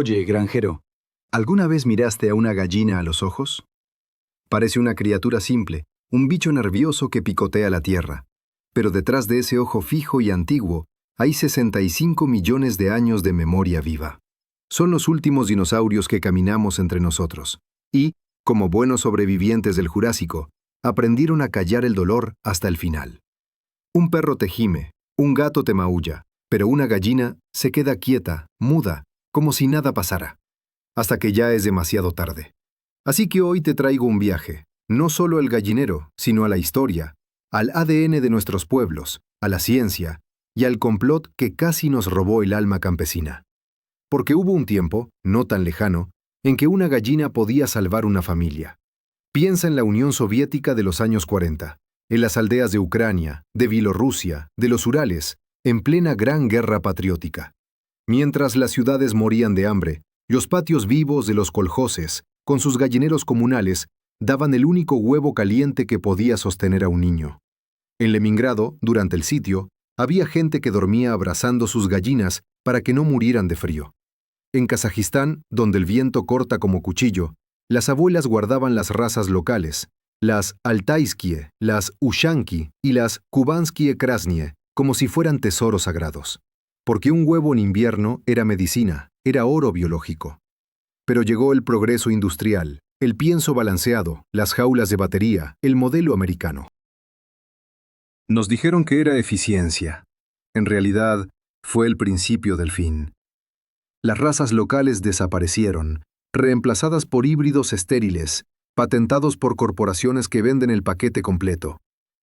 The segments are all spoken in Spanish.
Oye, granjero, ¿alguna vez miraste a una gallina a los ojos? Parece una criatura simple, un bicho nervioso que picotea la tierra. Pero detrás de ese ojo fijo y antiguo hay 65 millones de años de memoria viva. Son los últimos dinosaurios que caminamos entre nosotros. Y, como buenos sobrevivientes del Jurásico, aprendieron a callar el dolor hasta el final. Un perro te gime, un gato te maulla, pero una gallina se queda quieta, muda, como si nada pasara, hasta que ya es demasiado tarde. Así que hoy te traigo un viaje, no solo al gallinero, sino a la historia, al ADN de nuestros pueblos, a la ciencia y al complot que casi nos robó el alma campesina. Porque hubo un tiempo, no tan lejano, en que una gallina podía salvar una familia. Piensa en la Unión Soviética de los años 40, en las aldeas de Ucrania, de Bielorrusia, de los Urales, en plena Gran Guerra Patriótica. Mientras las ciudades morían de hambre, los patios vivos de los coljoses, con sus gallineros comunales, daban el único huevo caliente que podía sostener a un niño. En Leningrado, durante el sitio, había gente que dormía abrazando sus gallinas para que no murieran de frío. En Kazajistán, donde el viento corta como cuchillo, las abuelas guardaban las razas locales, las Altaiskie, las Ushanki y las Kubanskie Krasnie, como si fueran tesoros sagrados. Porque un huevo en invierno era medicina, era oro biológico. Pero llegó el progreso industrial, el pienso balanceado, las jaulas de batería, el modelo americano. Nos dijeron que era eficiencia. En realidad, fue el principio del fin. Las razas locales desaparecieron, reemplazadas por híbridos estériles, patentados por corporaciones que venden el paquete completo: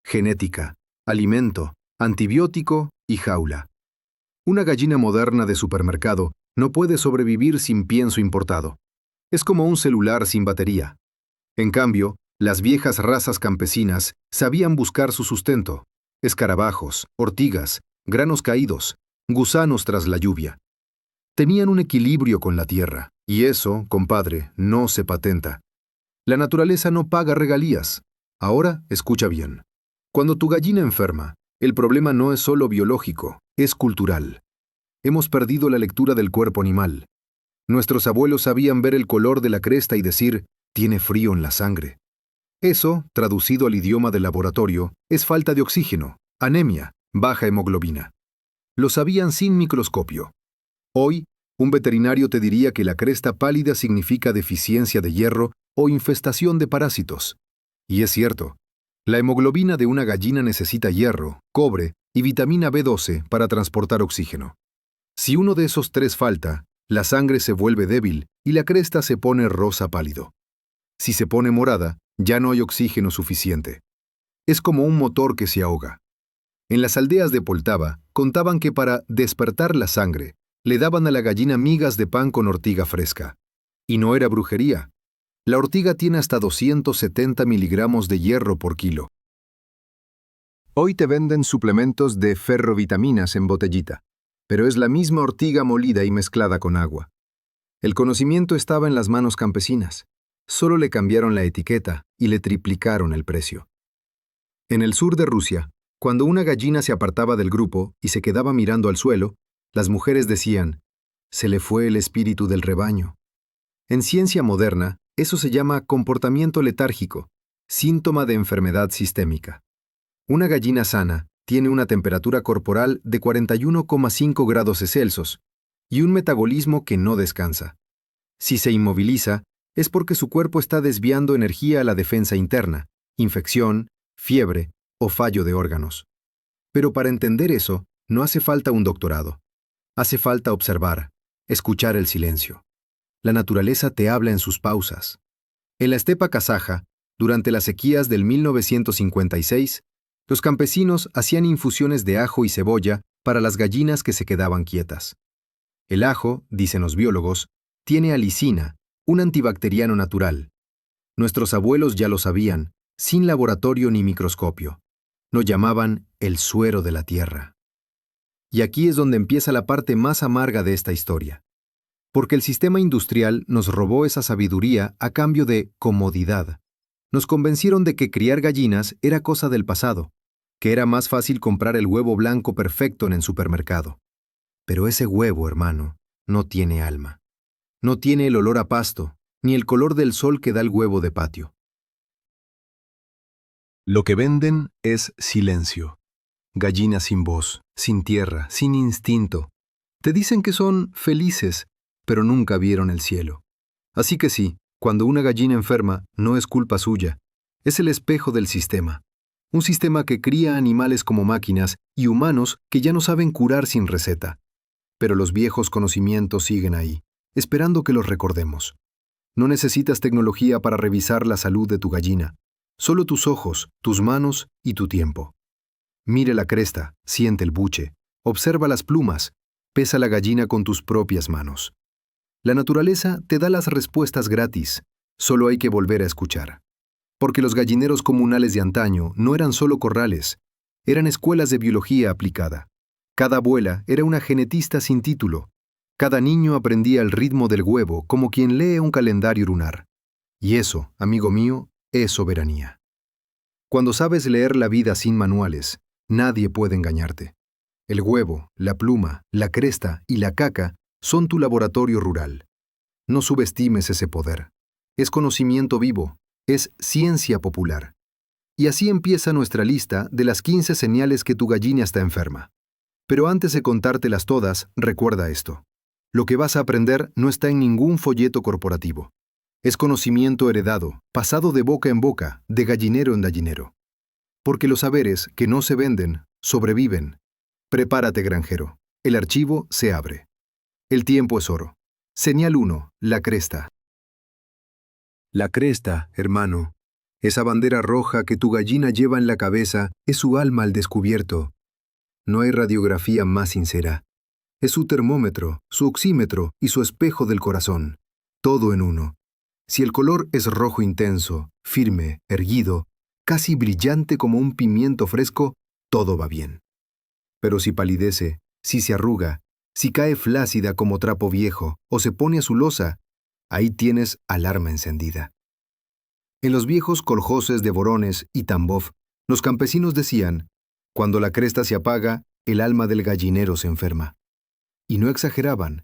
genética, alimento, antibiótico y jaula. Una gallina moderna de supermercado no puede sobrevivir sin pienso importado. Es como un celular sin batería. En cambio, las viejas razas campesinas sabían buscar su sustento: escarabajos, ortigas, granos caídos, gusanos tras la lluvia. Tenían un equilibrio con la tierra, y eso, compadre, no se patenta. La naturaleza no paga regalías. Ahora, escucha bien. Cuando tu gallina enferma, el problema no es solo biológico, es cultural. Hemos perdido la lectura del cuerpo animal. Nuestros abuelos sabían ver el color de la cresta y decir: tiene frío en la sangre. Eso, traducido al idioma del laboratorio, es falta de oxígeno, anemia, baja hemoglobina. Lo sabían sin microscopio. Hoy, un veterinario te diría que la cresta pálida significa deficiencia de hierro o infestación de parásitos. Y es cierto. La hemoglobina de una gallina necesita hierro, cobre y vitamina B12 para transportar oxígeno. Si uno de esos tres falta, la sangre se vuelve débil y la cresta se pone rosa pálido. Si se pone morada, ya no hay oxígeno suficiente. Es como un motor que se ahoga. En las aldeas de Poltava contaban que para despertar la sangre, le daban a la gallina migas de pan con ortiga fresca. Y no era brujería. La ortiga tiene hasta 270 miligramos de hierro por kilo. Hoy te venden suplementos de ferrovitaminas en botellita, pero es la misma ortiga molida y mezclada con agua. El conocimiento estaba en las manos campesinas. Solo le cambiaron la etiqueta y le triplicaron el precio. En el sur de Rusia, cuando una gallina se apartaba del grupo y se quedaba mirando al suelo, las mujeres decían: se le fue el espíritu del rebaño. En ciencia moderna, eso se llama comportamiento letárgico, síntoma de enfermedad sistémica. Una gallina sana tiene una temperatura corporal de 41,5 grados Celsius y un metabolismo que no descansa. Si se inmoviliza, es porque su cuerpo está desviando energía a la defensa interna, infección, fiebre o fallo de órganos. Pero para entender eso, no hace falta un doctorado. Hace falta observar, escuchar el silencio. La naturaleza te habla en sus pausas. En la estepa kazaja, durante las sequías del 1956, los campesinos hacían infusiones de ajo y cebolla para las gallinas que se quedaban quietas. El ajo, dicen los biólogos, tiene alicina, un antibacteriano natural. Nuestros abuelos ya lo sabían, sin laboratorio ni microscopio. Lo llamaban el suero de la tierra. Y aquí es donde empieza la parte más amarga de esta historia. Porque el sistema industrial nos robó esa sabiduría a cambio de comodidad. Nos convencieron de que criar gallinas era cosa del pasado, que era más fácil comprar el huevo blanco perfecto en el supermercado. Pero ese huevo, hermano, no tiene alma. No tiene el olor a pasto, ni el color del sol que da el huevo de patio. Lo que venden es silencio. Gallinas sin voz, sin tierra, sin instinto. Te dicen que son felices, pero nunca vieron el cielo. Así que sí, cuando una gallina enferma, no es culpa suya. Es el espejo del sistema. Un sistema que cría animales como máquinas y humanos que ya no saben curar sin receta. Pero los viejos conocimientos siguen ahí, esperando que los recordemos. No necesitas tecnología para revisar la salud de tu gallina. Solo tus ojos, tus manos y tu tiempo. Mire la cresta, siente el buche, observa las plumas, pesa la gallina con tus propias manos. La naturaleza te da las respuestas gratis, solo hay que volver a escuchar. Porque los gallineros comunales de antaño no eran solo corrales, eran escuelas de biología aplicada. Cada abuela era una genetista sin título. Cada niño aprendía el ritmo del huevo como quien lee un calendario lunar. Y eso, amigo mío, es soberanía. Cuando sabes leer la vida sin manuales, nadie puede engañarte. El huevo, la pluma, la cresta y la caca son tu laboratorio rural. No subestimes ese poder. Es conocimiento vivo, es ciencia popular. Y así empieza nuestra lista de las 15 señales que tu gallina está enferma. Pero antes de contártelas todas, recuerda esto. Lo que vas a aprender no está en ningún folleto corporativo. Es conocimiento heredado, pasado de boca en boca, de gallinero en gallinero. Porque los saberes que no se venden, sobreviven. Prepárate, granjero. El archivo se abre. El tiempo es oro. Señal 1. La cresta. La cresta, hermano. Esa bandera roja que tu gallina lleva en la cabeza es su alma al descubierto. No hay radiografía más sincera. Es su termómetro, su oxímetro y su espejo del corazón. Todo en uno. Si el color es rojo intenso, firme, erguido, casi brillante como un pimiento fresco, todo va bien. Pero si palidece, si se arruga, si cae flácida como trapo viejo o se pone azulosa, ahí tienes alarma encendida. En los viejos coljoses de Vorones y Tambov, los campesinos decían, cuando la cresta se apaga, el alma del gallinero se enferma. Y no exageraban.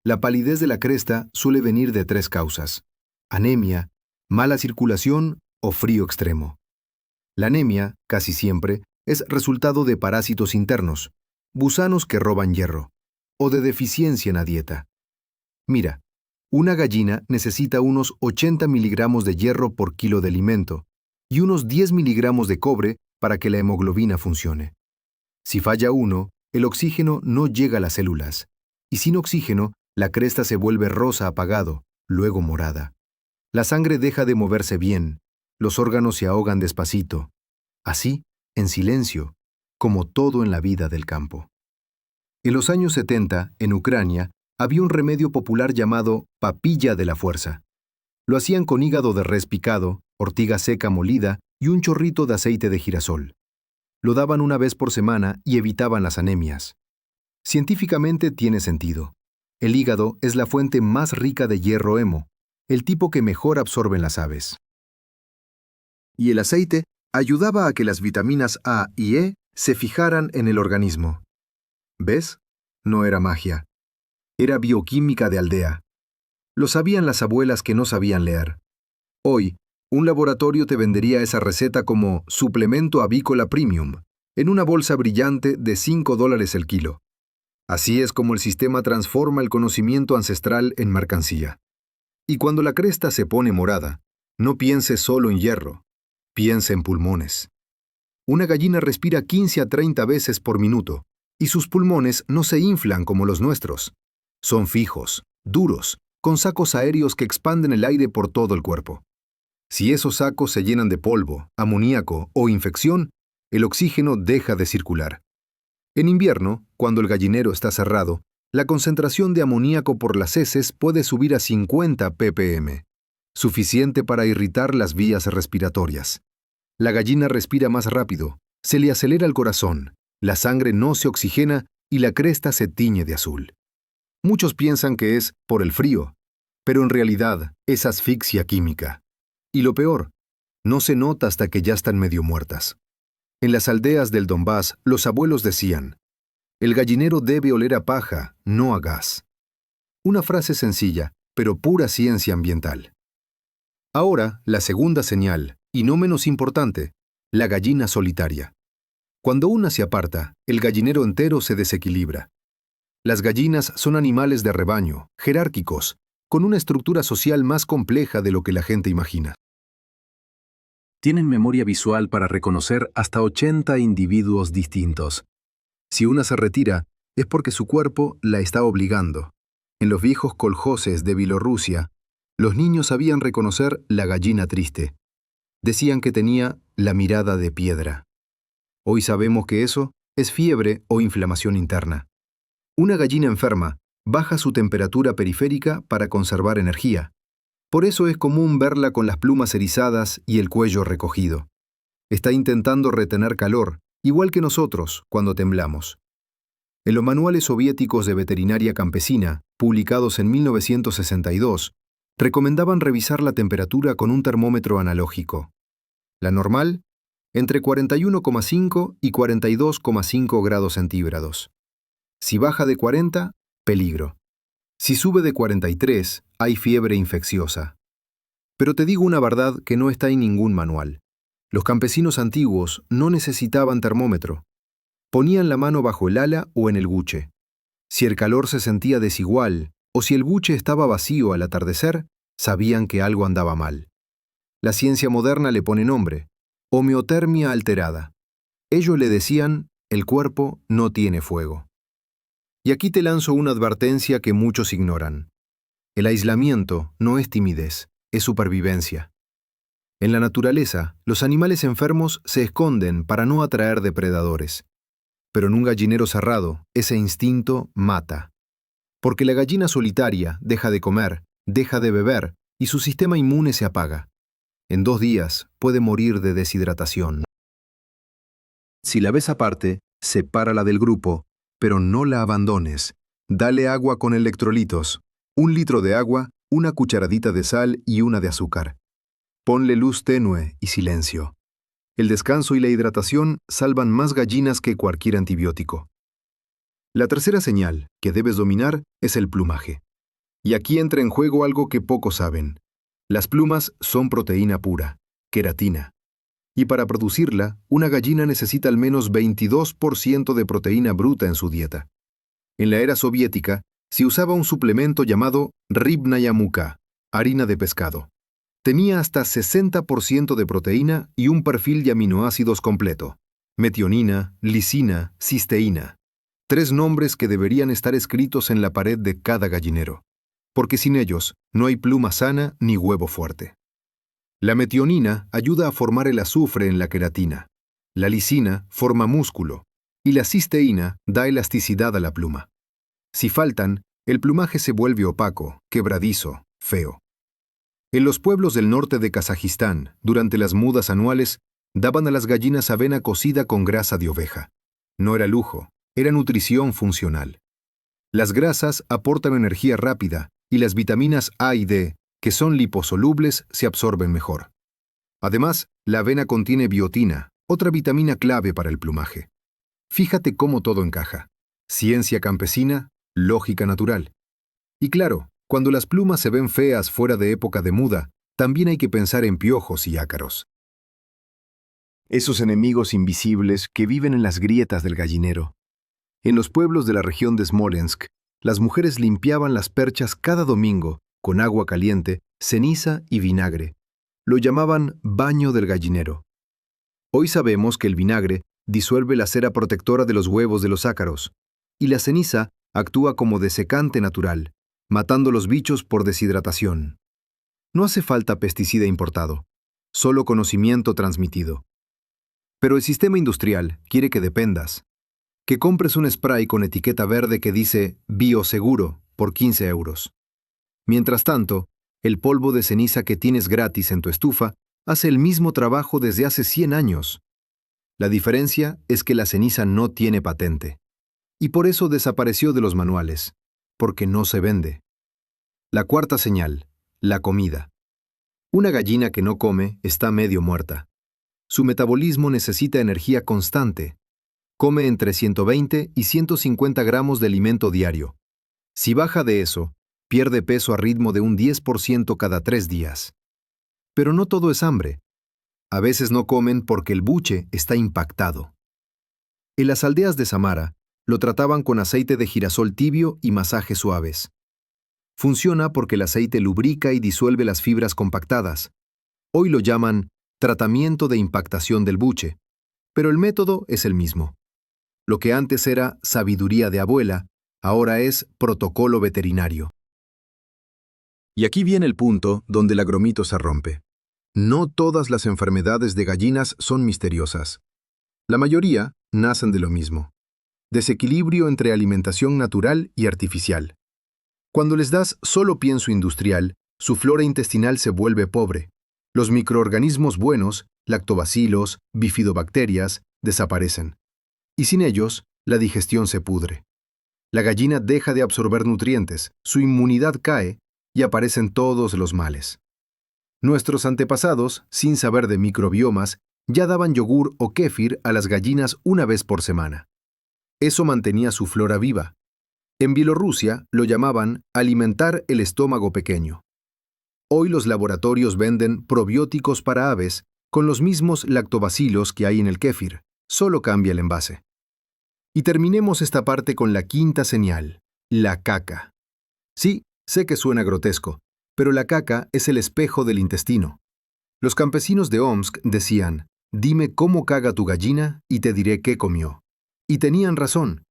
La palidez de la cresta suele venir de 3 causas: anemia, mala circulación o frío extremo. La anemia, casi siempre, es resultado de parásitos internos, gusanos que roban hierro, o de deficiencia en la dieta. Mira, una gallina necesita unos 80 miligramos de hierro por kilo de alimento y unos 10 miligramos de cobre para que la hemoglobina funcione. Si falla uno, el oxígeno no llega a las células, y sin oxígeno, la cresta se vuelve rosa apagado, luego morada. La sangre deja de moverse bien, los órganos se ahogan despacito, así, en silencio, como todo en la vida del campo. En los años 70, en Ucrania, había un remedio popular llamado papilla de la fuerza. Lo hacían con hígado de res picado, ortiga seca molida y un chorrito de aceite de girasol. Lo daban una vez por semana y evitaban las anemias. Científicamente tiene sentido. El hígado es la fuente más rica de hierro hemo, el tipo que mejor absorben las aves. Y el aceite ayudaba a que las vitaminas A y E se fijaran en el organismo. ¿Ves? No era magia. Era bioquímica de aldea. Lo sabían las abuelas que no sabían leer. Hoy, un laboratorio te vendería esa receta como suplemento avícola premium, en una bolsa brillante de $5 el kilo. Así es como el sistema transforma el conocimiento ancestral en mercancía. Y cuando la cresta se pone morada, no piense solo en hierro, piense en pulmones. Una gallina respira 15 a 30 veces por minuto, y sus pulmones no se inflan como los nuestros. Son fijos, duros, con sacos aéreos que expanden el aire por todo el cuerpo. Si esos sacos se llenan de polvo, amoníaco o infección, el oxígeno deja de circular. En invierno, cuando el gallinero está cerrado, la concentración de amoníaco por las heces puede subir a 50 ppm, suficiente para irritar las vías respiratorias. La gallina respira más rápido, se le acelera el corazón, la sangre no se oxigena y la cresta se tiñe de azul. Muchos piensan que es por el frío, pero en realidad es asfixia química. Y lo peor, no se nota hasta que ya están medio muertas. En las aldeas del Donbass, los abuelos decían, el gallinero debe oler a paja, no a gas. Una frase sencilla, pero pura ciencia ambiental. Ahora, la segunda señal, y no menos importante, la gallina solitaria. Cuando una se aparta, el gallinero entero se desequilibra. Las gallinas son animales de rebaño, jerárquicos, con una estructura social más compleja de lo que la gente imagina. Tienen memoria visual para reconocer hasta 80 individuos distintos. Si una se retira, es porque su cuerpo la está obligando. En los viejos koljoses de Bielorrusia, los niños sabían reconocer la gallina triste. Decían que tenía la mirada de piedra. Hoy sabemos que eso es fiebre o inflamación interna. Una gallina enferma baja su temperatura periférica para conservar energía. Por eso es común verla con las plumas erizadas y el cuello recogido. Está intentando retener calor, igual que nosotros cuando temblamos. En los manuales soviéticos de veterinaria campesina, publicados en 1962, recomendaban revisar la temperatura con un termómetro analógico. La normal, entre 41,5 y 42,5 grados centígrados. Si baja de 40, peligro. Si sube de 43, hay fiebre infecciosa. Pero te digo una verdad que no está en ningún manual. Los campesinos antiguos no necesitaban termómetro. Ponían la mano bajo el ala o en el buche. Si el calor se sentía desigual o si el buche estaba vacío al atardecer, sabían que algo andaba mal. La ciencia moderna le pone nombre: homeotermia alterada. Ellos le decían, el cuerpo no tiene fuego. Y aquí te lanzo una advertencia que muchos ignoran. El aislamiento no es timidez, es supervivencia. En la naturaleza, los animales enfermos se esconden para no atraer depredadores. Pero en un gallinero cerrado, ese instinto mata. Porque la gallina solitaria deja de comer, deja de beber y su sistema inmune se apaga. En 2 días puede morir de deshidratación. Si la ves aparte, sepárala del grupo, pero no la abandones. Dale agua con electrolitos, 1 litro de agua, 1 cucharadita de sal y 1 de azúcar. Ponle luz tenue y silencio. El descanso y la hidratación salvan más gallinas que cualquier antibiótico. La tercera señal que debes dominar es el plumaje. Y aquí entra en juego algo que pocos saben. Las plumas son proteína pura, queratina. Y para producirla, una gallina necesita al menos 22% de proteína bruta en su dieta. En la era soviética, se usaba un suplemento llamado ribnaya muka, harina de pescado. Tenía hasta 60% de proteína y un perfil de aminoácidos completo: metionina, lisina, cisteína. 3 nombres que deberían estar escritos en la pared de cada gallinero, porque sin ellos no hay pluma sana ni huevo fuerte. La metionina ayuda a formar el azufre en la queratina. La lisina forma músculo y la cisteína da elasticidad a la pluma. Si faltan, el plumaje se vuelve opaco, quebradizo, feo. En los pueblos del norte de Kazajistán, durante las mudas anuales, daban a las gallinas avena cocida con grasa de oveja. No era lujo, era nutrición funcional. Las grasas aportan energía rápida y las vitaminas A y D, que son liposolubles, se absorben mejor. Además, la avena contiene biotina, otra vitamina clave para el plumaje. Fíjate cómo todo encaja. Ciencia campesina, lógica natural. Y claro, cuando las plumas se ven feas fuera de época de muda, también hay que pensar en piojos y ácaros. Esos enemigos invisibles que viven en las grietas del gallinero. En los pueblos de la región de Smolensk, las mujeres limpiaban las perchas cada domingo con agua caliente, ceniza y vinagre. Lo llamaban baño del gallinero. Hoy sabemos que el vinagre disuelve la cera protectora de los huevos de los ácaros, y la ceniza actúa como desecante natural, matando los bichos por deshidratación. No hace falta pesticida importado, solo conocimiento transmitido. Pero el sistema industrial quiere que dependas, que compres un spray con etiqueta verde que dice bioseguro por 15 euros. Mientras tanto, el polvo de ceniza que tienes gratis en tu estufa hace el mismo trabajo desde hace 100 años. La diferencia es que la ceniza no tiene patente. Y por eso desapareció de los manuales, porque no se vende. La cuarta señal, la comida. Una gallina que no come está medio muerta. Su metabolismo necesita energía constante. Come entre 120 y 150 gramos de alimento diario. Si baja de eso, Pierde peso a ritmo de un 10% cada 3 días. Pero no todo es hambre. A veces no comen porque el buche está impactado. En las aldeas de Samara, lo trataban con aceite de girasol tibio y masajes suaves. Funciona porque el aceite lubrica y disuelve las fibras compactadas. Hoy lo llaman tratamiento de impactación del buche, pero el método es el mismo. Lo que antes era sabiduría de abuela, ahora es protocolo veterinario. Y aquí viene el punto donde el agromito se rompe. No todas las enfermedades de gallinas son misteriosas. La mayoría nacen de lo mismo. Desequilibrio entre alimentación natural y artificial. Cuando les das solo pienso industrial, su flora intestinal se vuelve pobre. Los microorganismos buenos, lactobacilos, bifidobacterias, desaparecen. Y sin ellos, la digestión se pudre. La gallina deja de absorber nutrientes, su inmunidad cae y aparecen todos los males. Nuestros antepasados, sin saber de microbiomas, ya daban yogur o kéfir a las gallinas una vez por semana. Eso mantenía su flora viva. En Bielorrusia lo llamaban alimentar el estómago pequeño. Hoy los laboratorios venden probióticos para aves con los mismos lactobacilos que hay en el kéfir, solo cambia el envase. Y terminemos esta parte con la quinta señal, la caca. Sí, sé que suena grotesco, pero la caca es el espejo del intestino. Los campesinos de Omsk decían, dime cómo caga tu gallina y te diré qué comió. Y tenían razón.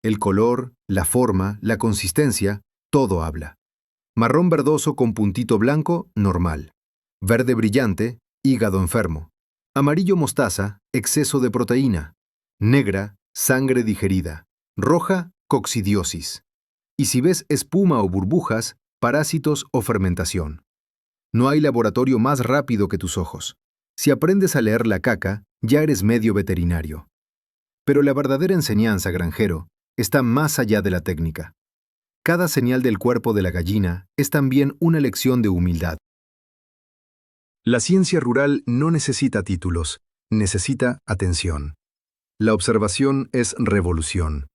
El color, la forma, la consistencia, todo habla. Marrón verdoso con puntito blanco, normal. Verde brillante, hígado enfermo. Amarillo mostaza, exceso de proteína. Negra, sangre digerida. Roja, coccidiosis. Y si ves espuma o burbujas, parásitos o fermentación. No hay laboratorio más rápido que tus ojos. Si aprendes a leer la caca, ya eres medio veterinario. Pero la verdadera enseñanza, granjero, está más allá de la técnica. Cada señal del cuerpo de la gallina es también una lección de humildad. La ciencia rural no necesita títulos, necesita atención. La observación es revolución.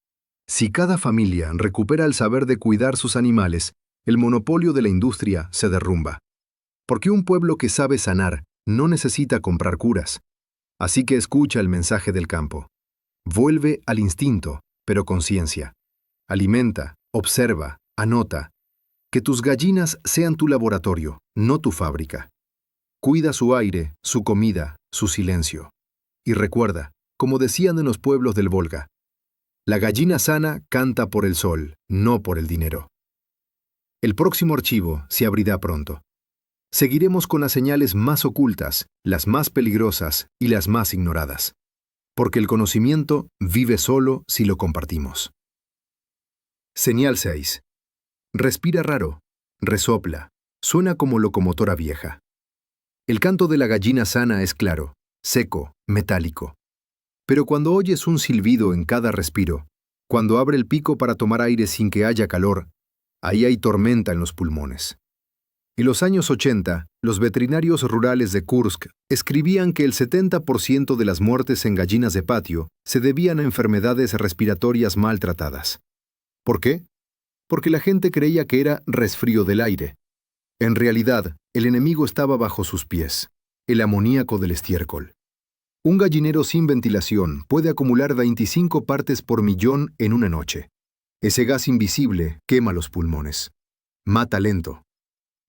Si cada familia recupera el saber de cuidar sus animales, el monopolio de la industria se derrumba. Porque un pueblo que sabe sanar no necesita comprar curas. Así que escucha el mensaje del campo. Vuelve al instinto, pero con ciencia. Alimenta, observa, anota. Que tus gallinas sean tu laboratorio, no tu fábrica. Cuida su aire, su comida, su silencio. Y recuerda, como decían en los pueblos del Volga, la gallina sana canta por el sol, no por el dinero. El próximo archivo se abrirá pronto. Seguiremos con las señales más ocultas, las más peligrosas y las más ignoradas. Porque el conocimiento vive solo si lo compartimos. Señal 6. Respira raro, resopla, suena como locomotora vieja. El canto de la gallina sana es claro, seco, metálico. Pero cuando oyes un silbido en cada respiro, cuando abre el pico para tomar aire sin que haya calor, ahí hay tormenta en los pulmones. En los años 80, los veterinarios rurales de Kursk escribían que el 70% de las muertes en gallinas de patio se debían a enfermedades respiratorias maltratadas. ¿Por qué? Porque la gente creía que era resfrío del aire. En realidad, el enemigo estaba bajo sus pies, el amoníaco del estiércol. Un gallinero sin ventilación puede acumular 25 partes por millón en una noche. Ese gas invisible quema los pulmones. Mata lento.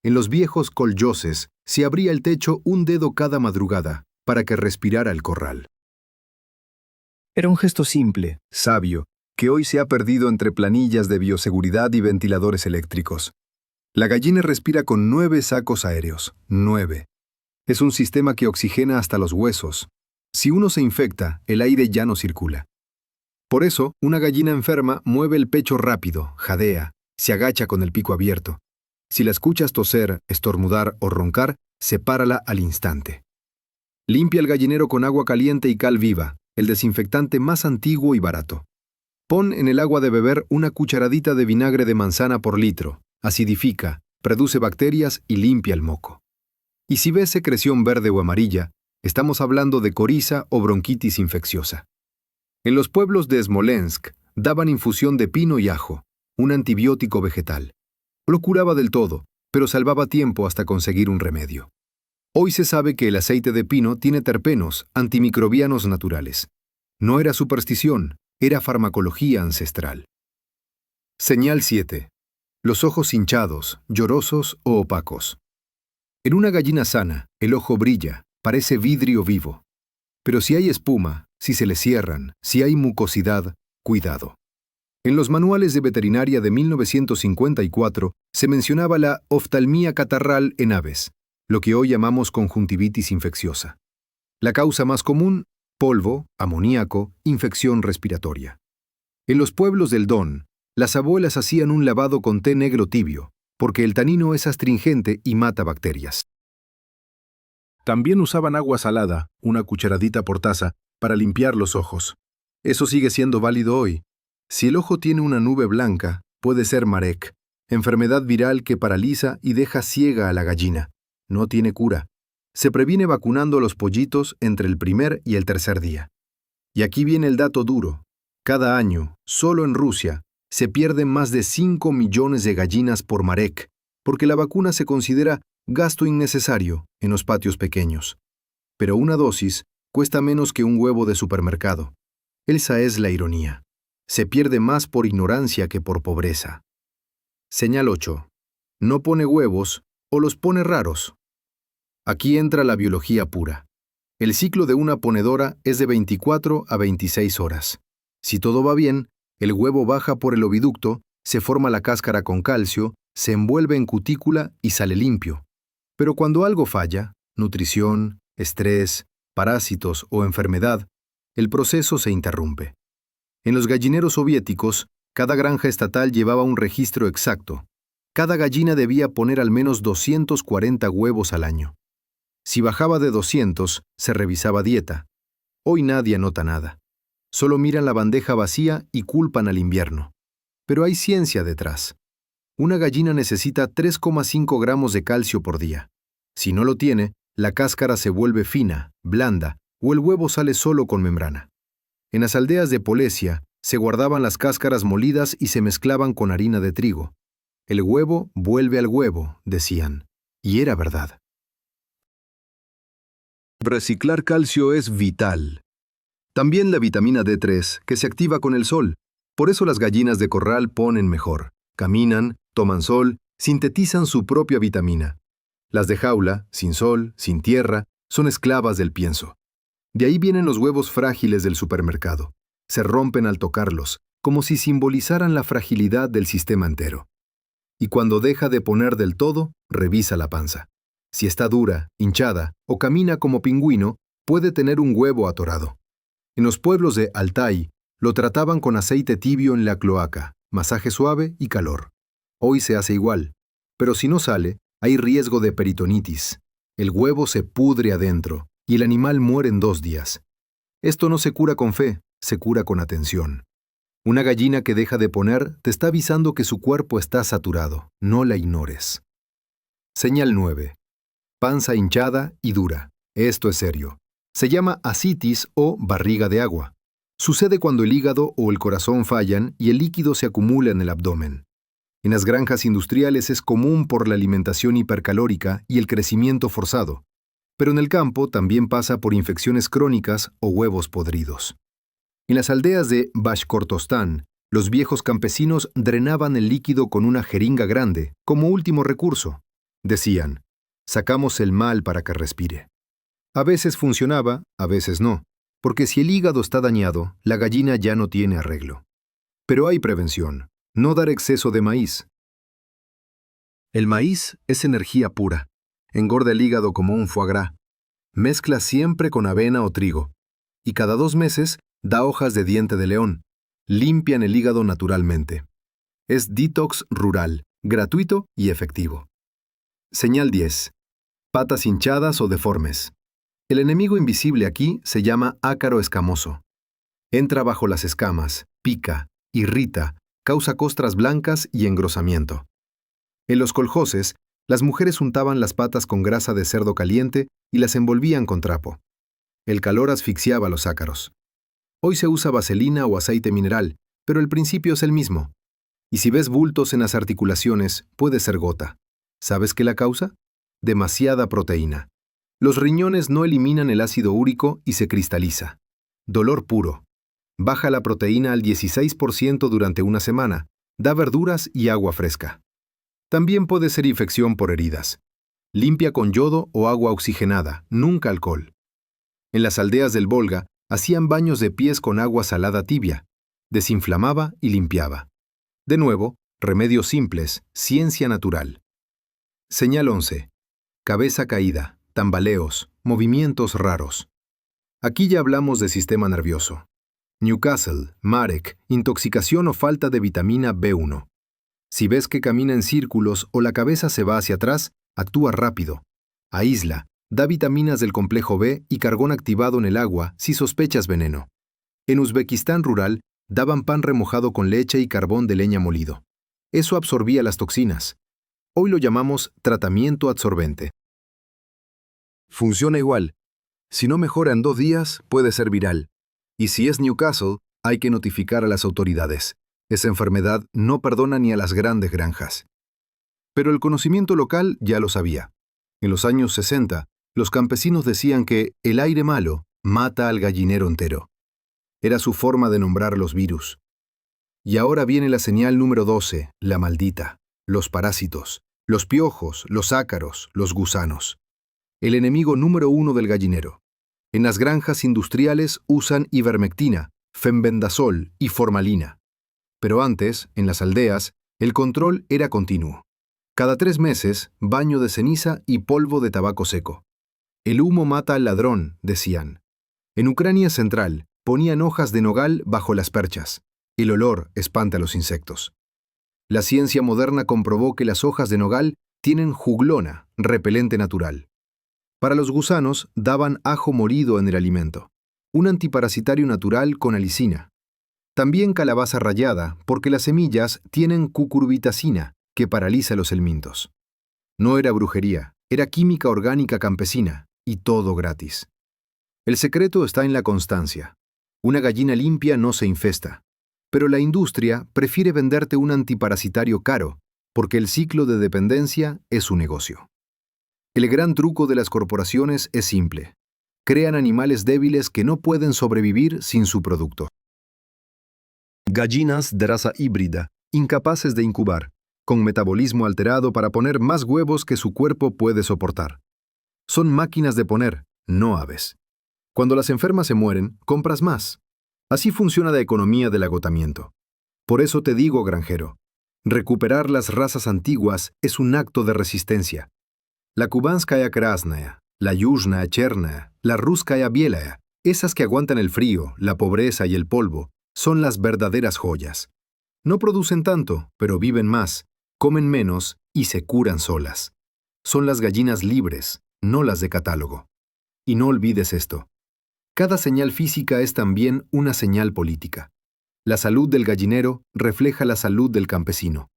En los viejos colyoses se abría el techo un dedo cada madrugada para que respirara el corral. Era un gesto simple, sabio, que hoy se ha perdido entre planillas de bioseguridad y ventiladores eléctricos. La gallina respira con 9 sacos aéreos. 9. Es un sistema que oxigena hasta los huesos. Si uno se infecta, el aire ya no circula. Por eso, una gallina enferma mueve el pecho rápido, jadea, se agacha con el pico abierto. Si la escuchas toser, estornudar o roncar, sepárala al instante. Limpia el gallinero con agua caliente y cal viva, el desinfectante más antiguo y barato. Pon en el agua de beber una cucharadita de vinagre de manzana por litro, acidifica, produce bacterias y limpia el moco. Y si ves secreción verde o amarilla, estamos hablando de coriza o bronquitis infecciosa. En los pueblos de Smolensk daban infusión de pino y ajo, un antibiótico vegetal. Lo curaba del todo, pero salvaba tiempo hasta conseguir un remedio. Hoy se sabe que el aceite de pino tiene terpenos, antimicrobianos naturales. No era superstición, era farmacología ancestral. Señal 7. Los ojos hinchados, llorosos o opacos. En una gallina sana, el ojo brilla, parece vidrio vivo. Pero si hay espuma, si se le cierran, si hay mucosidad, cuidado. En los manuales de veterinaria de 1954 se mencionaba la oftalmía catarral en aves, lo que hoy llamamos conjuntivitis infecciosa. La causa más común, polvo, amoníaco, infección respiratoria. En los pueblos del Don, las abuelas hacían un lavado con té negro tibio, porque el tanino es astringente y mata bacterias. También usaban agua salada, una cucharadita por taza, para limpiar los ojos. Eso sigue siendo válido hoy. Si el ojo tiene una nube blanca, puede ser marek, enfermedad viral que paraliza y deja ciega a la gallina. No tiene cura. Se previene vacunando a los pollitos entre el primer y el tercer día. Y aquí viene el dato duro. Cada año, solo en Rusia, se pierden más de 5 millones de gallinas por marek, porque la vacuna se considera gasto innecesario en los patios pequeños. Pero una dosis cuesta menos que un huevo de supermercado. Esa es la ironía. Se pierde más por ignorancia que por pobreza. Señal 8. No pone huevos o los pone raros. Aquí entra la biología pura. El ciclo de una ponedora es de 24 a 26 horas. Si todo va bien, el huevo baja por el oviducto, se forma la cáscara con calcio, se envuelve en cutícula y sale limpio. Pero cuando algo falla, nutrición, estrés, parásitos o enfermedad, el proceso se interrumpe. En los gallineros soviéticos, cada granja estatal llevaba un registro exacto. Cada gallina debía poner al menos 240 huevos al año. Si bajaba de 200, se revisaba dieta. Hoy nadie anota nada. Solo miran la bandeja vacía y culpan al invierno. Pero hay ciencia detrás. Una gallina necesita 3,5 gramos de calcio por día. Si no lo tiene, la cáscara se vuelve fina, blanda, o el huevo sale solo con membrana. En las aldeas de Polesia se guardaban las cáscaras molidas y se mezclaban con harina de trigo. El huevo vuelve al huevo, decían. Y era verdad. Reciclar calcio es vital. También la vitamina D3, que se activa con el sol. Por eso las gallinas de corral ponen mejor. Caminan, toman sol, sintetizan su propia vitamina. Las de jaula, sin sol, sin tierra, son esclavas del pienso. De ahí vienen los huevos frágiles del supermercado. Se rompen al tocarlos, como si simbolizaran la fragilidad del sistema entero. Y cuando deja de poner del todo, revisa la panza. Si está dura, hinchada o camina como pingüino, puede tener un huevo atorado. En los pueblos de Altai, lo trataban con aceite tibio en la cloaca, masaje suave y calor. Hoy se hace igual, pero si no sale, hay riesgo de peritonitis. El huevo se pudre adentro y el animal muere en 2 días. Esto no se cura con fe, se cura con atención. Una gallina que deja de poner te está avisando que su cuerpo está saturado, no la ignores. Señal 9. Panza hinchada y dura. Esto es serio. Se llama asitis o barriga de agua. Sucede cuando el hígado o el corazón fallan y el líquido se acumula en el abdomen. En las granjas industriales es común por la alimentación hipercalórica y el crecimiento forzado, pero en el campo también pasa por infecciones crónicas o huevos podridos. En las aldeas de Bashkortostán, los viejos campesinos drenaban el líquido con una jeringa grande, como último recurso. Decían, sacamos el mal para que respire. A veces funcionaba, a veces no, porque si el hígado está dañado, la gallina ya no tiene arreglo. Pero hay prevención. No dar exceso de maíz. El maíz es energía pura. Engorda el hígado como un foie gras. Mezcla siempre con avena o trigo. Y cada 2 meses da hojas de diente de león. Limpian el hígado naturalmente. Es detox rural, gratuito y efectivo. Señal 10. Patas hinchadas o deformes. El enemigo invisible aquí se llama ácaro escamoso. Entra bajo las escamas, pica, irrita, causa costras blancas y engrosamiento. En los coljoses, las mujeres untaban las patas con grasa de cerdo caliente y las envolvían con trapo. El calor asfixiaba a los ácaros. Hoy se usa vaselina o aceite mineral, pero el principio es el mismo. Y si ves bultos en las articulaciones, puede ser gota. ¿Sabes qué la causa? Demasiada proteína. Los riñones no eliminan el ácido úrico y se cristaliza. Dolor puro. Baja la proteína al 16% durante una semana. Da verduras y agua fresca. También puede ser infección por heridas. Limpia con yodo o agua oxigenada, nunca alcohol. En las aldeas del Volga hacían baños de pies con agua salada tibia. Desinflamaba y limpiaba. De nuevo, remedios simples, ciencia natural. Señal 11. Cabeza caída, tambaleos, movimientos raros. Aquí ya hablamos de sistema nervioso. Newcastle, Marek, intoxicación o falta de vitamina B1. Si ves que camina en círculos o la cabeza se va hacia atrás, actúa rápido. Aísla, da vitaminas del complejo B y carbón activado en el agua si sospechas veneno. En Uzbekistán rural, daban pan remojado con leche y carbón de leña molido. Eso absorbía las toxinas. Hoy lo llamamos tratamiento absorbente. Funciona igual. Si no mejora en 2 días, puede ser viral. Y si es Newcastle, hay que notificar a las autoridades. Esa enfermedad no perdona ni a las grandes granjas. Pero el conocimiento local ya lo sabía. En los años 60, los campesinos decían que el aire malo mata al gallinero entero. Era su forma de nombrar los virus. Y ahora viene la señal número 12, la maldita, los parásitos, los piojos, los ácaros, los gusanos. El enemigo número 1 del gallinero. En las granjas industriales usan ivermectina, fenbendazol y formalina. Pero antes, en las aldeas, el control era continuo. Cada 3 meses, baño de ceniza y polvo de tabaco seco. El humo mata al ladrón, decían. En Ucrania central, ponían hojas de nogal bajo las perchas. El olor espanta a los insectos. La ciencia moderna comprobó que las hojas de nogal tienen juglona, repelente natural. Para los gusanos, daban ajo molido en el alimento, un antiparasitario natural con alicina. También calabaza rallada, porque las semillas tienen cucurbitacina, que paraliza los helmintos. No era brujería, era química orgánica campesina, y todo gratis. El secreto está en la constancia. Una gallina limpia no se infesta, pero la industria prefiere venderte un antiparasitario caro, porque el ciclo de dependencia es su negocio. El gran truco de las corporaciones es simple. Crean animales débiles que no pueden sobrevivir sin su producto. Gallinas de raza híbrida, incapaces de incubar, con metabolismo alterado para poner más huevos que su cuerpo puede soportar. Son máquinas de poner, no aves. Cuando las enfermas se mueren, compras más. Así funciona la economía del agotamiento. Por eso te digo, granjero, recuperar las razas antiguas es un acto de resistencia. La kubanskaya krasnaya, la yuzhnaya chernaya, la russkaya bielaya, esas que aguantan el frío, la pobreza y el polvo, son las verdaderas joyas. No producen tanto, pero viven más, comen menos y se curan solas. Son las gallinas libres, no las de catálogo. Y no olvides esto. Cada señal física es también una señal política. La salud del gallinero refleja la salud del campesino.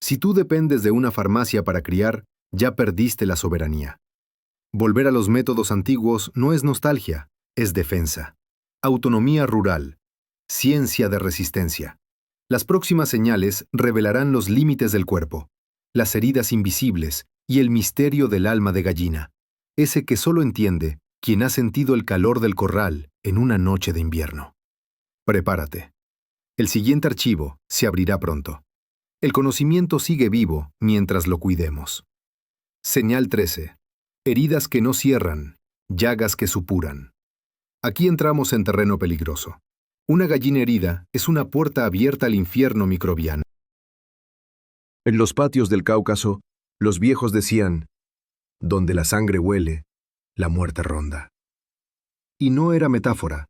Si tú dependes de una farmacia para criar, ya perdiste la soberanía. Volver a los métodos antiguos no es nostalgia, es defensa. Autonomía rural. Ciencia de resistencia. Las próximas señales revelarán los límites del cuerpo, las heridas invisibles y el misterio del alma de gallina, ese que solo entiende quien ha sentido el calor del corral en una noche de invierno. Prepárate. El siguiente archivo se abrirá pronto. El conocimiento sigue vivo mientras lo cuidemos. Señal 13. Heridas que no cierran, llagas que supuran. Aquí entramos en terreno peligroso. Una gallina herida es una puerta abierta al infierno microbiano. En los patios del Cáucaso, los viejos decían, donde la sangre huele, la muerte ronda. Y no era metáfora.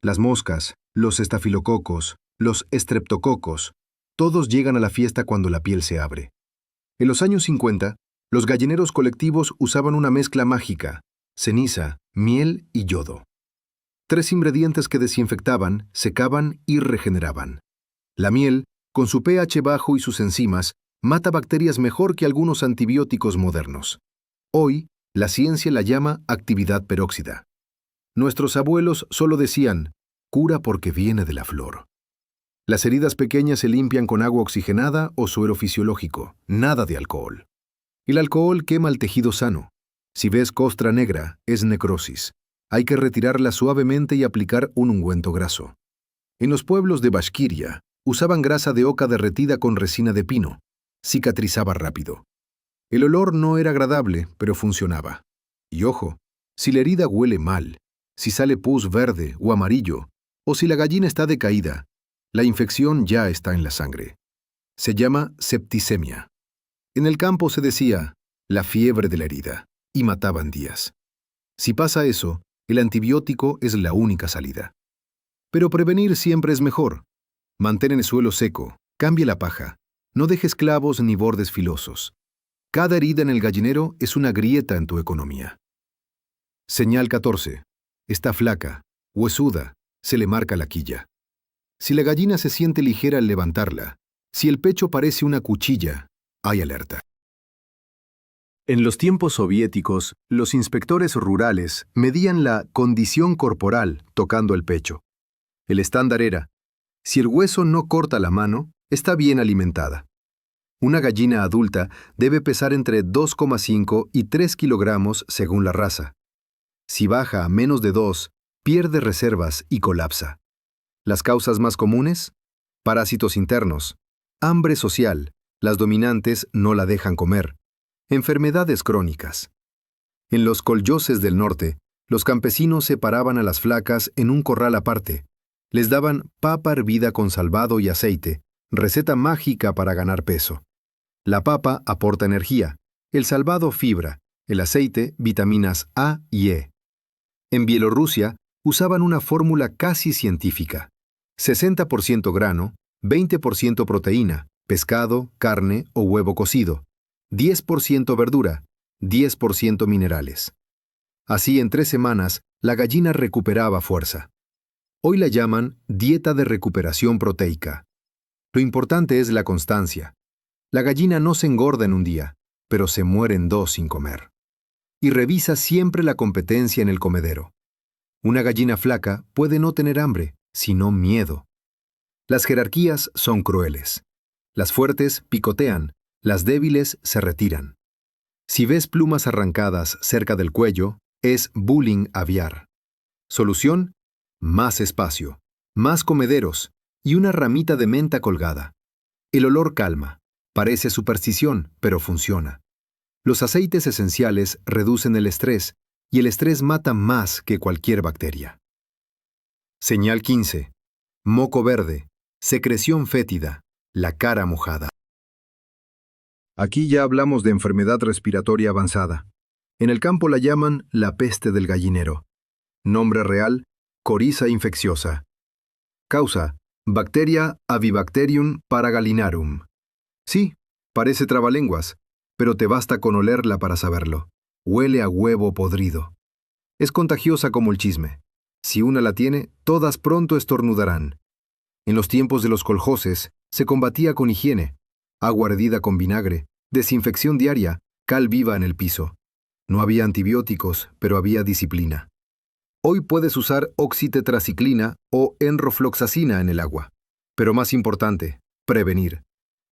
Las moscas, los estafilococos, los estreptococos, todos llegan a la fiesta cuando la piel se abre. En los años 50, los gallineros colectivos usaban una mezcla mágica, ceniza, miel y yodo. 3 ingredientes que desinfectaban, secaban y regeneraban. La miel, con su pH bajo y sus enzimas, mata bacterias mejor que algunos antibióticos modernos. Hoy, la ciencia la llama actividad peróxida. Nuestros abuelos solo decían, cura porque viene de la flor. Las heridas pequeñas se limpian con agua oxigenada o suero fisiológico, nada de alcohol. El alcohol quema el tejido sano. Si ves costra negra, es necrosis. Hay que retirarla suavemente y aplicar un ungüento graso. En los pueblos de Bashkiria, usaban grasa de oca derretida con resina de pino. Cicatrizaba rápido. El olor no era agradable, pero funcionaba. Y ojo, si la herida huele mal, si sale pus verde o amarillo, o si la gallina está decaída, la infección ya está en la sangre. Se llama septicemia. En el campo se decía, la fiebre de la herida, y mataban días. Si pasa eso, el antibiótico es la única salida. Pero prevenir siempre es mejor. Mantén el suelo seco, cambia la paja, no dejes clavos ni bordes filosos. Cada herida en el gallinero es una grieta en tu economía. Señal 14. Está flaca, huesuda, se le marca la quilla. Si la gallina se siente ligera al levantarla, si el pecho parece una cuchilla, hay alerta. En los tiempos soviéticos, los inspectores rurales medían la condición corporal tocando el pecho. El estándar era, si el hueso no corta la mano, está bien alimentada. Una gallina adulta debe pesar entre 2,5 y 3 kilogramos según la raza. Si baja a menos de 2, pierde reservas y colapsa. Las causas más comunes: parásitos internos, hambre social, las dominantes no la dejan comer, enfermedades crónicas. En los colyoses del norte, los campesinos separaban a las flacas en un corral aparte. Les daban papa hervida con salvado y aceite, receta mágica para ganar peso. La papa aporta energía, el salvado fibra, el aceite vitaminas A y E. En Bielorrusia usaban una fórmula casi científica: 60% grano, 20% proteína, pescado, carne o huevo cocido, 10% verdura, 10% minerales. Así en 3 semanas la gallina recuperaba fuerza. Hoy la llaman dieta de recuperación proteica. Lo importante es la constancia. La gallina no se engorda en un día, pero se muere en 2 sin comer. Y revisa siempre la competencia en el comedero. Una gallina flaca puede no tener hambre, sino miedo. Las jerarquías son crueles. Las fuertes picotean, las débiles se retiran. Si ves plumas arrancadas cerca del cuello, es bullying aviar. Solución: más espacio, más comederos y una ramita de menta colgada. El olor calma. Parece superstición, pero funciona. Los aceites esenciales reducen el estrés, y el estrés mata más que cualquier bacteria. Señal 15. Moco verde, secreción fétida, la cara mojada. Aquí ya hablamos de enfermedad respiratoria avanzada. En el campo la llaman la peste del gallinero. Nombre real: coriza infecciosa. Causa: bacteria Avibacterium paragallinarum. Sí, parece trabalenguas, pero te basta con olerla para saberlo. Huele a huevo podrido. Es contagiosa como el chisme. Si una la tiene, todas pronto estornudarán. En los tiempos de los coljoses, se combatía con higiene: agua hervida con vinagre, desinfección diaria, cal viva en el piso. No había antibióticos, pero había disciplina. Hoy puedes usar oxitetraciclina o enrofloxacina en el agua. Pero más importante, prevenir.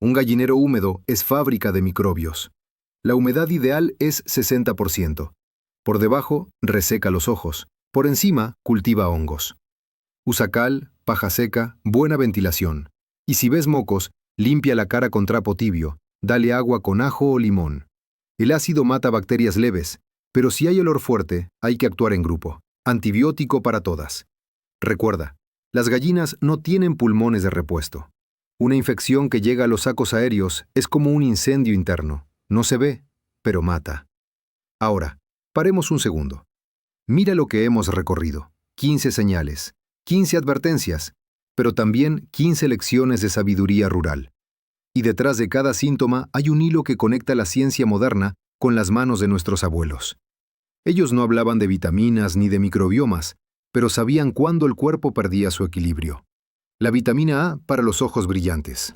Un gallinero húmedo es fábrica de microbios. La humedad ideal es 60%. Por debajo, reseca los ojos. Por encima, cultiva hongos. Usa cal, paja seca, buena ventilación. Y si ves mocos, limpia la cara con trapo tibio. Dale agua con ajo o limón. El ácido mata bacterias leves, pero si hay olor fuerte, hay que actuar en grupo. Antibiótico para todas. Recuerda, las gallinas no tienen pulmones de repuesto. Una infección que llega a los sacos aéreos es como un incendio interno. No se ve, pero mata. Ahora, paremos un segundo. Mira lo que hemos recorrido. 15 señales, 15 advertencias, pero también 15 lecciones de sabiduría rural. Y detrás de cada síntoma hay un hilo que conecta la ciencia moderna con las manos de nuestros abuelos. Ellos no hablaban de vitaminas ni de microbiomas, pero sabían cuándo el cuerpo perdía su equilibrio. La vitamina A para los ojos brillantes.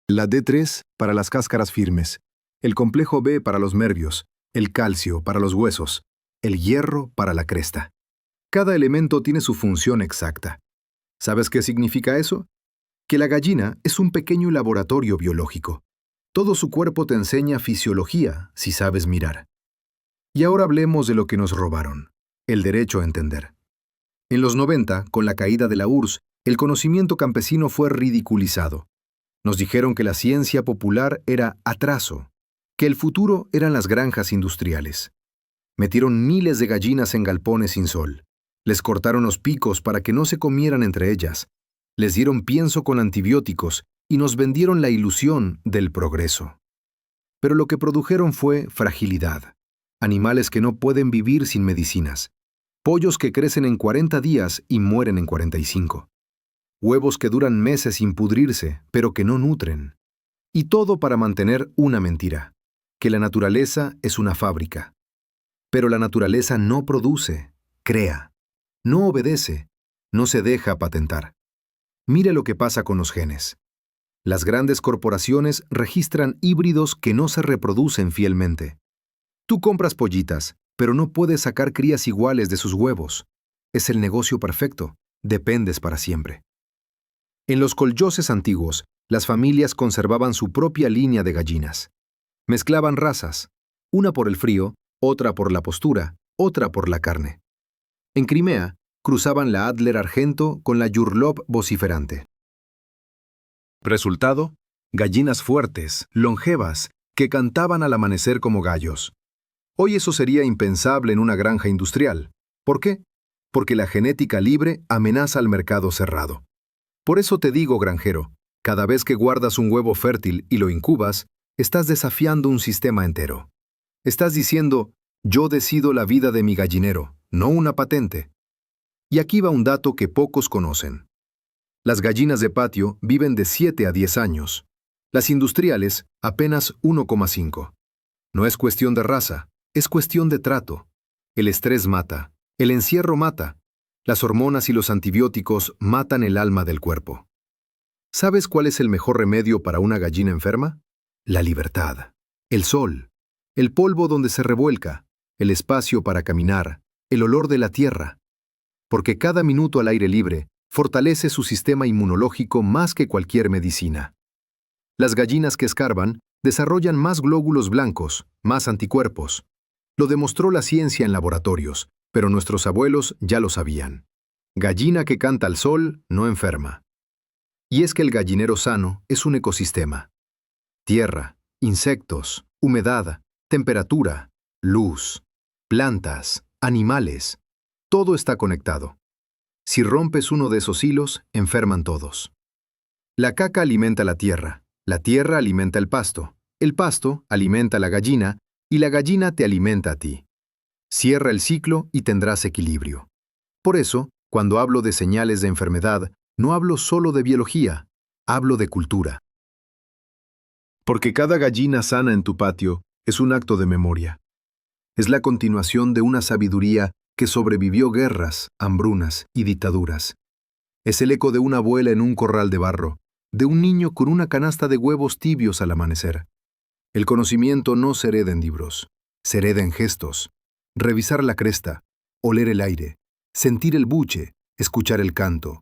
La D3 para las cáscaras firmes. El complejo B para los nervios. El calcio para los huesos. El hierro para la cresta. Cada elemento tiene su función exacta. ¿Sabes qué significa eso? Que la gallina es un pequeño laboratorio biológico. Todo su cuerpo te enseña fisiología si sabes mirar. Y ahora hablemos de lo que nos robaron, el derecho a entender. En los 90, con la caída de la URSS, el conocimiento campesino fue ridiculizado. Nos dijeron que la ciencia popular era atraso, que el futuro eran las granjas industriales. Metieron miles de gallinas en galpones sin sol. Les cortaron los picos para que no se comieran entre ellas. Les dieron pienso con antibióticos y nos vendieron la ilusión del progreso. Pero lo que produjeron fue fragilidad. Animales que no pueden vivir sin medicinas. Pollos que crecen en 40 días y mueren en 45. Huevos que duran meses sin pudrirse, pero que no nutren. Y todo para mantener una mentira, que la naturaleza es una fábrica. Pero la naturaleza no produce, crea, no obedece, no se deja patentar. Mira lo que pasa con los genes. Las grandes corporaciones registran híbridos que no se reproducen fielmente. Tú compras pollitas, pero no puedes sacar crías iguales de sus huevos. Es el negocio perfecto, dependes para siempre. En los colloses antiguos, las familias conservaban su propia línea de gallinas. Mezclaban razas, una por el frío, otra por la postura, otra por la carne. En Crimea, cruzaban la Adler argento con la Yurlov vociferante. Resultado, gallinas fuertes, longevas, que cantaban al amanecer como gallos. Hoy eso sería impensable en una granja industrial. ¿Por qué? Porque la genética libre amenaza al mercado cerrado. Por eso te digo, granjero, cada vez que guardas un huevo fértil y lo incubas, estás desafiando un sistema entero. Estás diciendo, yo decido la vida de mi gallinero, no una patente. Y aquí va un dato que pocos conocen. Las gallinas de patio viven de 7 a 10 años. Las industriales, apenas 1,5. No es cuestión de raza, es cuestión de trato. El estrés mata, el encierro mata. Las hormonas y los antibióticos matan el alma del cuerpo. ¿Sabes cuál es el mejor remedio para una gallina enferma? La libertad, el sol, el polvo donde se revuelca, el espacio para caminar, el olor de la tierra. Porque cada minuto al aire libre fortalece su sistema inmunológico más que cualquier medicina. Las gallinas que escarban desarrollan más glóbulos blancos, más anticuerpos. Lo demostró la ciencia en laboratorios, pero nuestros abuelos ya lo sabían. Gallina que canta al sol no enferma. Y es que el gallinero sano es un ecosistema. Tierra, insectos, humedad, temperatura, luz, plantas, animales. Todo está conectado. Si rompes uno de esos hilos, enferman todos. La caca alimenta la tierra alimenta el pasto alimenta la gallina y la gallina te alimenta a ti. Cierra el ciclo y tendrás equilibrio. Por eso, cuando hablo de señales de enfermedad, no hablo solo de biología, hablo de cultura. Porque cada gallina sana en tu patio es un acto de memoria. Es la continuación de una sabiduría que sobrevivió guerras, hambrunas y dictaduras. Es el eco de una abuela en un corral de barro, de un niño con una canasta de huevos tibios al amanecer. El conocimiento no se hereda en libros, se hereda en gestos. Revisar la cresta, oler el aire, sentir el buche, escuchar el canto.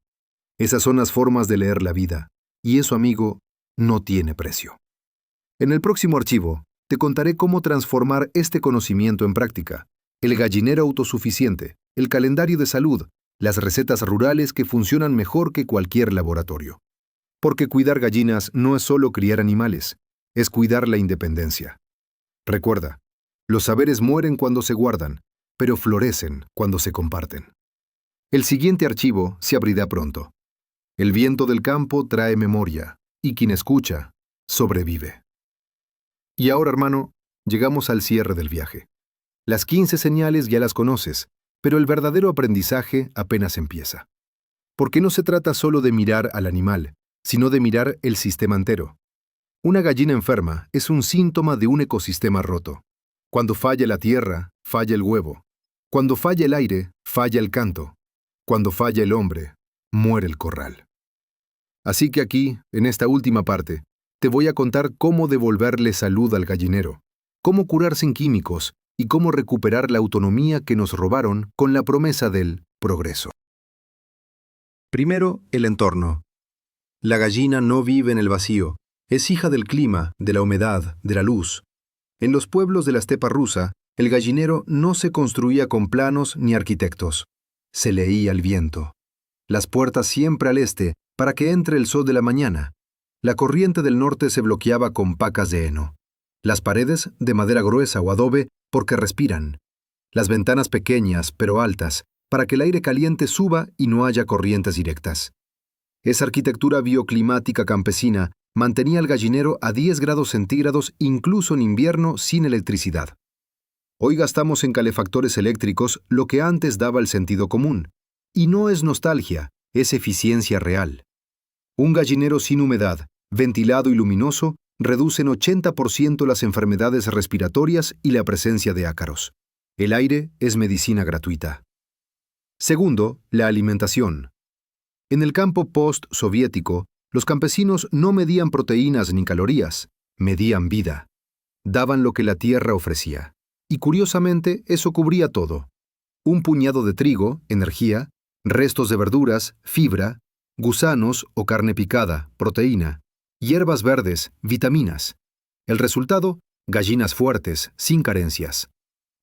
Esas son las formas de leer la vida, y eso, amigo, no tiene precio. En el próximo archivo, te contaré cómo transformar este conocimiento en práctica. El gallinero autosuficiente, el calendario de salud, las recetas rurales que funcionan mejor que cualquier laboratorio. Porque cuidar gallinas no es solo criar animales, es cuidar la independencia. Recuerda, los saberes mueren cuando se guardan, pero florecen cuando se comparten. El siguiente archivo se abrirá pronto. El viento del campo trae memoria, y quien escucha, sobrevive. Y ahora, hermano, llegamos al cierre del viaje. Las 15 señales ya las conoces, pero el verdadero aprendizaje apenas empieza. Porque no se trata solo de mirar al animal, sino de mirar el sistema entero. Una gallina enferma es un síntoma de un ecosistema roto. Cuando falla la tierra, falla el huevo. Cuando falla el aire, falla el canto. Cuando falla el hombre, muere el corral. Así que aquí, en esta última parte, te voy a contar cómo devolverle salud al gallinero, cómo curar sin químicos y cómo recuperar la autonomía que nos robaron con la promesa del progreso. Primero, el entorno. La gallina no vive en el vacío. Es hija del clima, de la humedad, de la luz. En los pueblos de la estepa rusa, el gallinero no se construía con planos ni arquitectos. Se leía al viento. Las puertas siempre al este, para que entre el sol de la mañana. La corriente del norte se bloqueaba con pacas de heno. Las paredes, de madera gruesa o adobe, porque respiran. Las ventanas pequeñas, pero altas, para que el aire caliente suba y no haya corrientes directas. Esa arquitectura bioclimática campesina mantenía al gallinero a 10 grados centígrados incluso en invierno sin electricidad. Hoy gastamos en calefactores eléctricos lo que antes daba el sentido común. Y no es nostalgia, es eficiencia real. Un gallinero sin humedad, ventilado y luminoso, reduce en 80% las enfermedades respiratorias y la presencia de ácaros. El aire es medicina gratuita. Segundo, la alimentación. En el campo post-soviético, los campesinos no medían proteínas ni calorías, medían vida. Daban lo que la tierra ofrecía. Y curiosamente, eso cubría todo. Un puñado de trigo, energía, restos de verduras, fibra, gusanos o carne picada, proteína, hierbas verdes, vitaminas. El resultado, gallinas fuertes, sin carencias.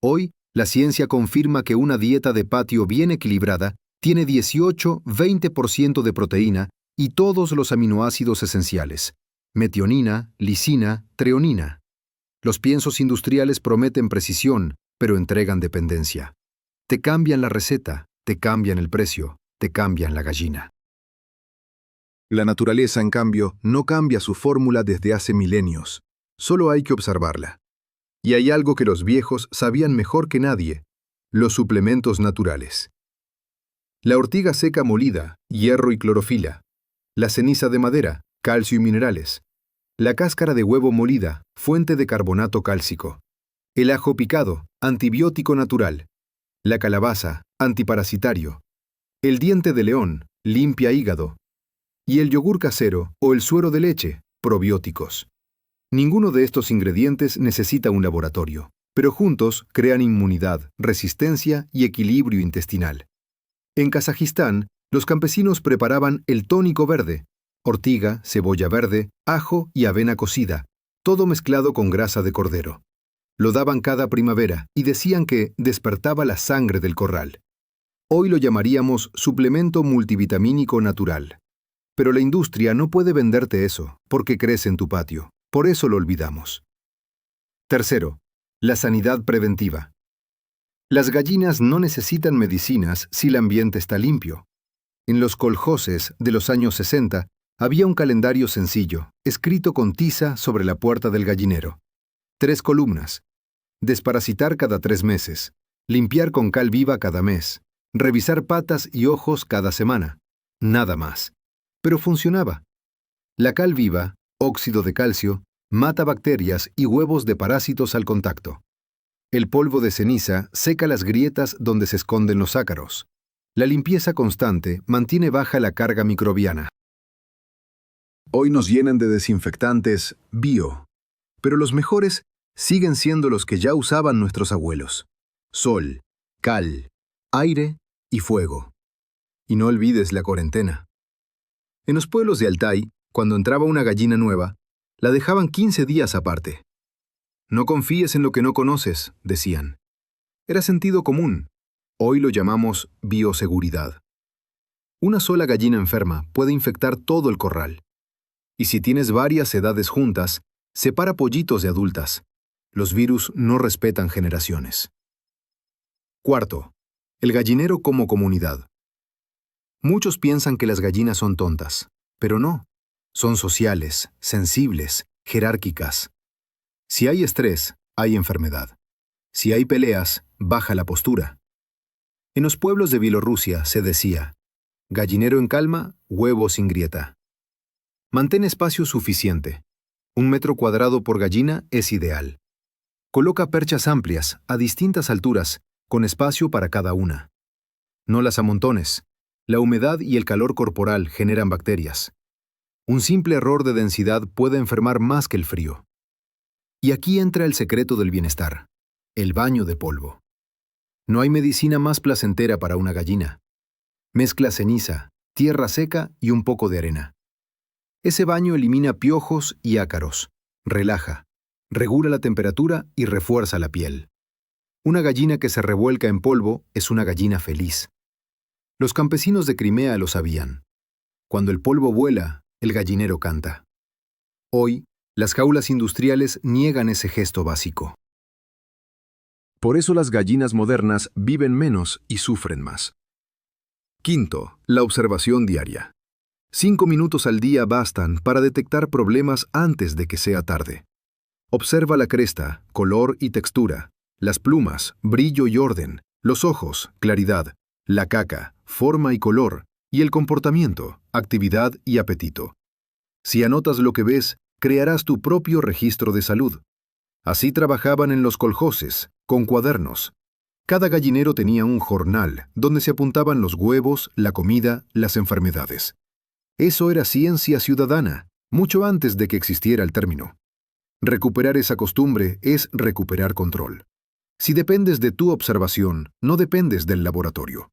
Hoy, la ciencia confirma que una dieta de patio bien equilibrada tiene 18-20% de proteína y todos los aminoácidos esenciales: metionina, lisina, treonina. Los piensos industriales prometen precisión, pero entregan dependencia. Te cambian la receta, te cambian el precio, te cambian la gallina. La naturaleza, en cambio, no cambia su fórmula desde hace milenios. Solo hay que observarla. Y hay algo que los viejos sabían mejor que nadie: los suplementos naturales. La ortiga seca molida, hierro y clorofila. La ceniza de madera, calcio y minerales. La cáscara de huevo molida, fuente de carbonato cálcico. El ajo picado, antibiótico natural. La calabaza, antiparasitario. El diente de león, limpia hígado. Y el yogur casero o el suero de leche, probióticos. Ninguno de estos ingredientes necesita un laboratorio, pero juntos crean inmunidad, resistencia y equilibrio intestinal. En Kazajistán, los campesinos preparaban el tónico verde: ortiga, cebolla verde, ajo y avena cocida, todo mezclado con grasa de cordero. Lo daban cada primavera y decían que despertaba la sangre del corral. Hoy lo llamaríamos suplemento multivitamínico natural. Pero la industria no puede venderte eso, porque crece en tu patio. Por eso lo olvidamos. Tercero, la sanidad preventiva. Las gallinas no necesitan medicinas si el ambiente está limpio. En los coljoses de los años 60 había un calendario sencillo, escrito con tiza sobre la puerta del gallinero. 3 columnas. Desparasitar cada 3 meses. Limpiar con cal viva cada mes. Revisar patas y ojos cada semana. Nada más. Pero funcionaba. La cal viva, óxido de calcio, mata bacterias y huevos de parásitos al contacto. El polvo de ceniza seca las grietas donde se esconden los ácaros. La limpieza constante mantiene baja la carga microbiana. Hoy nos llenan de desinfectantes bio, pero los mejores siguen siendo los que ya usaban nuestros abuelos: sol, cal, aire y fuego. Y no olvides la cuarentena. En los pueblos de Altai, cuando entraba una gallina nueva, la dejaban 15 días aparte. No confíes en lo que no conoces, decían. Era sentido común. Hoy lo llamamos bioseguridad. Una sola gallina enferma puede infectar todo el corral. Y si tienes varias edades juntas, separa pollitos de adultas. Los virus no respetan generaciones. Cuarto, el gallinero como comunidad. Muchos piensan que las gallinas son tontas, pero no. Son sociales, sensibles, jerárquicas. Si hay estrés, hay enfermedad. Si hay peleas, baja la postura. En los pueblos de Bielorrusia se decía: gallinero en calma, huevo sin grieta. Mantén espacio suficiente. 1 metro cuadrado por gallina es ideal. Coloca perchas amplias, a distintas alturas, con espacio para cada una. No las amontones. La humedad y el calor corporal generan bacterias. Un simple error de densidad puede enfermar más que el frío. Y aquí entra el secreto del bienestar: el baño de polvo. No hay medicina más placentera para una gallina. Mezcla ceniza, tierra seca y un poco de arena. Ese baño elimina piojos y ácaros, relaja, regula la temperatura y refuerza la piel. Una gallina que se revuelca en polvo es una gallina feliz. Los campesinos de Crimea lo sabían. Cuando el polvo vuela, el gallinero canta. Hoy, las jaulas industriales niegan ese gesto básico. Por eso las gallinas modernas viven menos y sufren más. Quinto, la observación diaria. 5 minutos al día bastan para detectar problemas antes de que sea tarde. Observa la cresta, color y textura, las plumas, brillo y orden, los ojos, claridad, la caca, forma y color, y el comportamiento, actividad y apetito. Si anotas lo que ves, crearás tu propio registro de salud. Así trabajaban en los coljoses, con cuadernos. Cada gallinero tenía un jornal donde se apuntaban los huevos, la comida, las enfermedades. Eso era ciencia ciudadana, mucho antes de que existiera el término. Recuperar esa costumbre es recuperar control. Si dependes de tu observación, no dependes del laboratorio.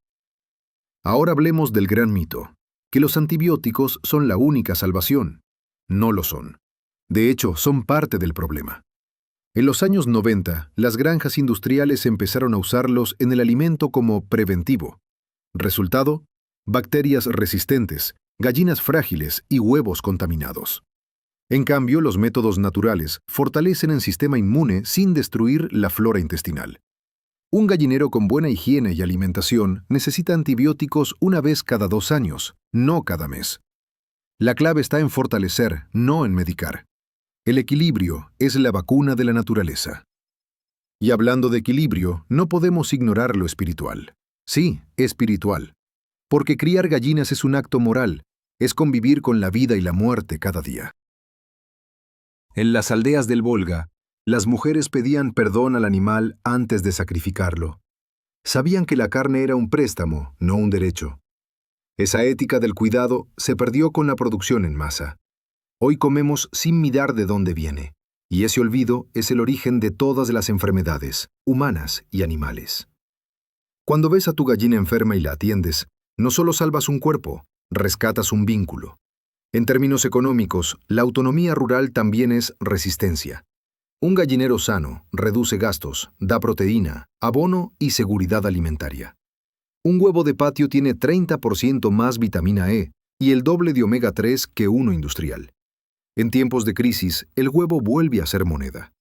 Ahora hablemos del gran mito, que los antibióticos son la única salvación. No lo son. De hecho, son parte del problema. En los años 90, las granjas industriales empezaron a usarlos en el alimento como preventivo. Resultado: bacterias resistentes, gallinas frágiles y huevos contaminados. En cambio, los métodos naturales fortalecen el sistema inmune sin destruir la flora intestinal. Un gallinero con buena higiene y alimentación necesita antibióticos una vez cada 2 años, no cada mes. La clave está en fortalecer, no en medicar. El equilibrio es la vacuna de la naturaleza. Y hablando de equilibrio, no podemos ignorar lo espiritual. Sí, espiritual. Porque criar gallinas es un acto moral, es convivir con la vida y la muerte cada día. En las aldeas del Volga, las mujeres pedían perdón al animal antes de sacrificarlo. Sabían que la carne era un préstamo, no un derecho. Esa ética del cuidado se perdió con la producción en masa. Hoy comemos sin mirar de dónde viene, y ese olvido es el origen de todas las enfermedades, humanas y animales. Cuando ves a tu gallina enferma y la atiendes, no solo salvas un cuerpo, rescatas un vínculo. En términos económicos, la autonomía rural también es resistencia. Un gallinero sano reduce gastos, da proteína, abono y seguridad alimentaria. Un huevo de patio tiene 30% más vitamina E y el doble de omega 3 que uno industrial. En tiempos de crisis, el huevo vuelve a ser moneda.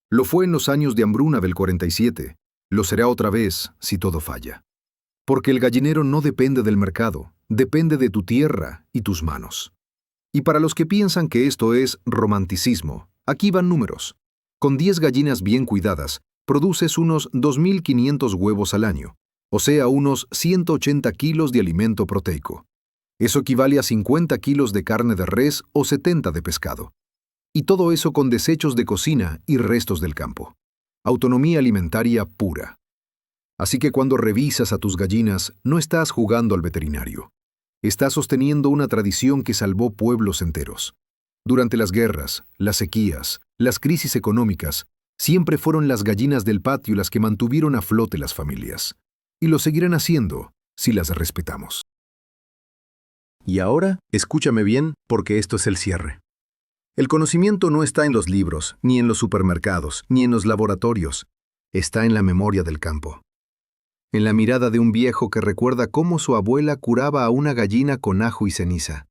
Lo fue en los años de hambruna del 47, lo será otra vez si todo falla. Porque el gallinero no depende del mercado, depende de tu tierra y tus manos. Y para los que piensan que esto es romanticismo, aquí van números. Con 10 gallinas bien cuidadas, produces unos 2.500 huevos al año, o sea, unos 180 kilos de alimento proteico. Eso equivale a 50 kilos de carne de res o 70 de pescado. Y todo eso con desechos de cocina y restos del campo. Autonomía alimentaria pura. Así que cuando revisas a tus gallinas, no estás jugando al veterinario. Estás sosteniendo una tradición que salvó pueblos enteros. Durante las guerras, las sequías, las crisis económicas, siempre fueron las gallinas del patio las que mantuvieron a flote las familias. Y lo seguirán haciendo si las respetamos. Y ahora, escúchame bien, porque esto es el cierre. El conocimiento no está en los libros, ni en los supermercados, ni en los laboratorios. Está en la memoria del campo. En la mirada de un viejo que recuerda cómo su abuela curaba a una gallina con ajo y ceniza.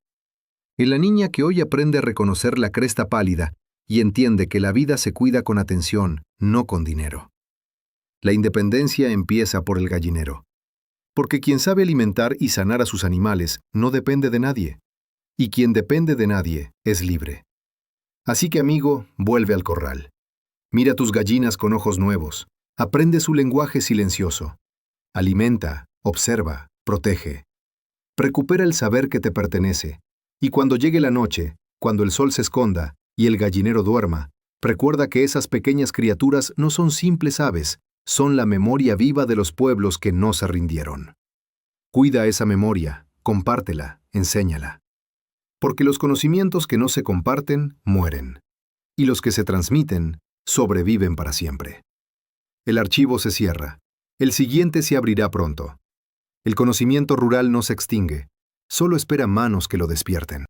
En la niña que hoy aprende a reconocer la cresta pálida y entiende que la vida se cuida con atención, no con dinero. La independencia empieza por el gallinero. Porque quien sabe alimentar y sanar a sus animales no depende de nadie. Y quien depende de nadie es libre. Así que, amigo, vuelve al corral. Mira tus gallinas con ojos nuevos. Aprende su lenguaje silencioso. Alimenta, observa, protege. Recupera el saber que te pertenece. Y cuando llegue la noche, cuando el sol se esconda y el gallinero duerma, recuerda que esas pequeñas criaturas no son simples aves, son la memoria viva de los pueblos que no se rindieron. Cuida esa memoria, compártela, enséñala. Porque los conocimientos que no se comparten, mueren. Y los que se transmiten, sobreviven para siempre. El archivo se cierra. El siguiente se abrirá pronto. El conocimiento rural no se extingue. Solo espera manos que lo despierten.